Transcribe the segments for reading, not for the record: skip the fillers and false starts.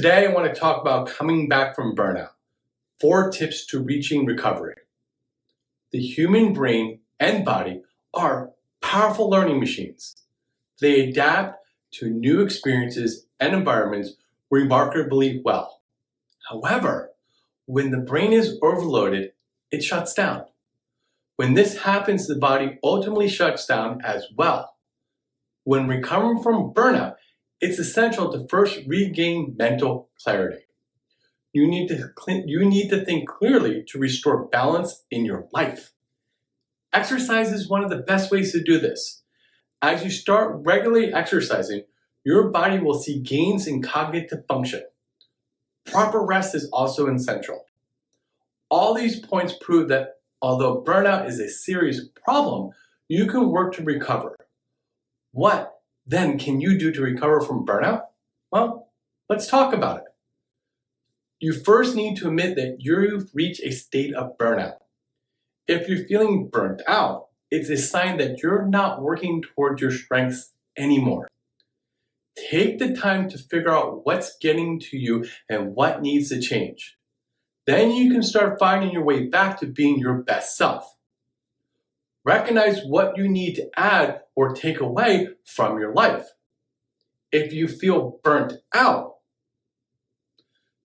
Today, I want to talk about coming back from burnout. 4 tips to reaching recovery. The human brain and body are powerful learning machines. They adapt to new experiences and environments remarkably well. However, when the brain is overloaded, it shuts down. When this happens, the body ultimately shuts down as well. When recovering from burnout, it's essential to first regain mental clarity. You need to think clearly to restore balance in your life. Exercise is one of the best ways to do this. As you start regularly exercising, your body will see gains in cognitive function. Proper rest is also essential. All these points prove that although burnout is a serious problem, you can work to recover. What then can you do to recover from burnout? Well, let's talk about it. You first need to admit that you've reached a state of burnout. If you're feeling burnt out, it's a sign that you're not working toward your strengths anymore. Take the time to figure out what's getting to you and what needs to change. Then you can start finding your way back to being your best self. Recognize what you need to add or take away from your life. If you feel burnt out,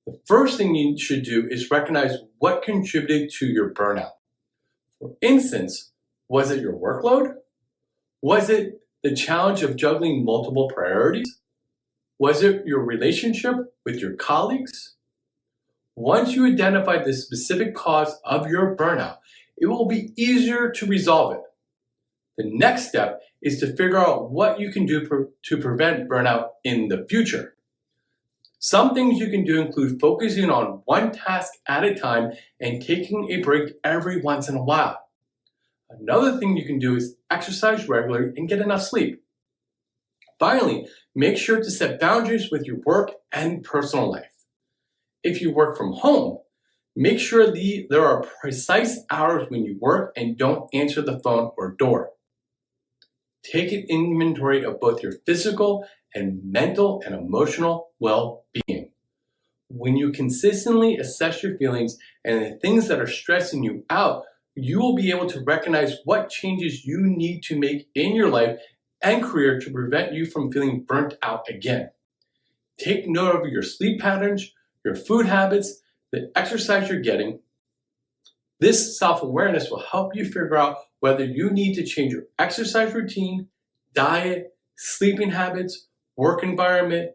the first thing you should do is recognize what contributed to your burnout. For instance, was it your workload? Was it the challenge of juggling multiple priorities? Was it your relationship with your colleagues? Once you identify the specific cause of your burnout, it will be easier to resolve it. The next step is to figure out what you can do to prevent burnout in the future. Some things you can do include focusing on one task at a time and taking a break every once in a while. Another thing you can do is exercise regularly and get enough sleep. Finally, make sure to set boundaries with your work and personal life. If you work from home, make sure there are precise hours when you work and don't answer the phone or door. Take an inventory of both your physical and mental and emotional well-being. When you consistently assess your feelings and the things that are stressing you out, you will be able to recognize what changes you need to make in your life and career to prevent you from feeling burnt out again. Take note of your sleep patterns, your food habits, the exercise you're getting. This self-awareness will help you figure out whether you need to change your exercise routine, diet, sleeping habits, work environment,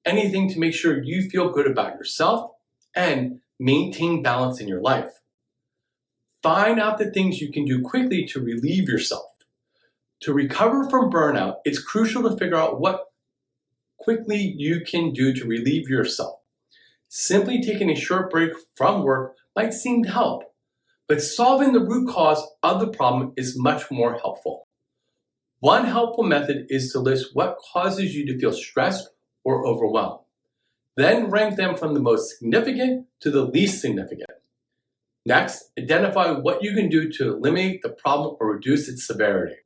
anything to make sure you feel good about yourself and maintain balance in your life. Find out the things you can do quickly to relieve yourself. To recover from burnout, it's crucial to figure out what quickly you can do to relieve yourself. Simply taking a short break from work might seem to help, but solving the root cause of the problem is much more helpful. One helpful method is to list what causes you to feel stressed or overwhelmed. Then rank them from the most significant to the least significant. Next, identify what you can do to eliminate the problem or reduce its severity.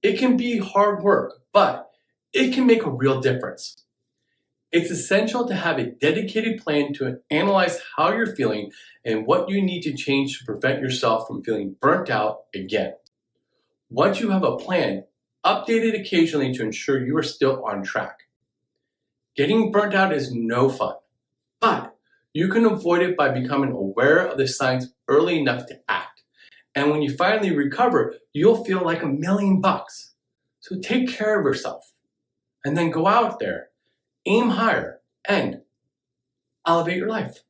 It can be hard work, but it can make a real difference. It's essential to have a dedicated plan to analyze how you're feeling and what you need to change to prevent yourself from feeling burnt out again. Once you have a plan, update it occasionally to ensure you are still on track. Getting burnt out is no fun, but you can avoid it by becoming aware of the signs early enough to act. And when you finally recover, you'll feel like $1,000,000. So take care of yourself and then go out there, aim higher, and elevate your life.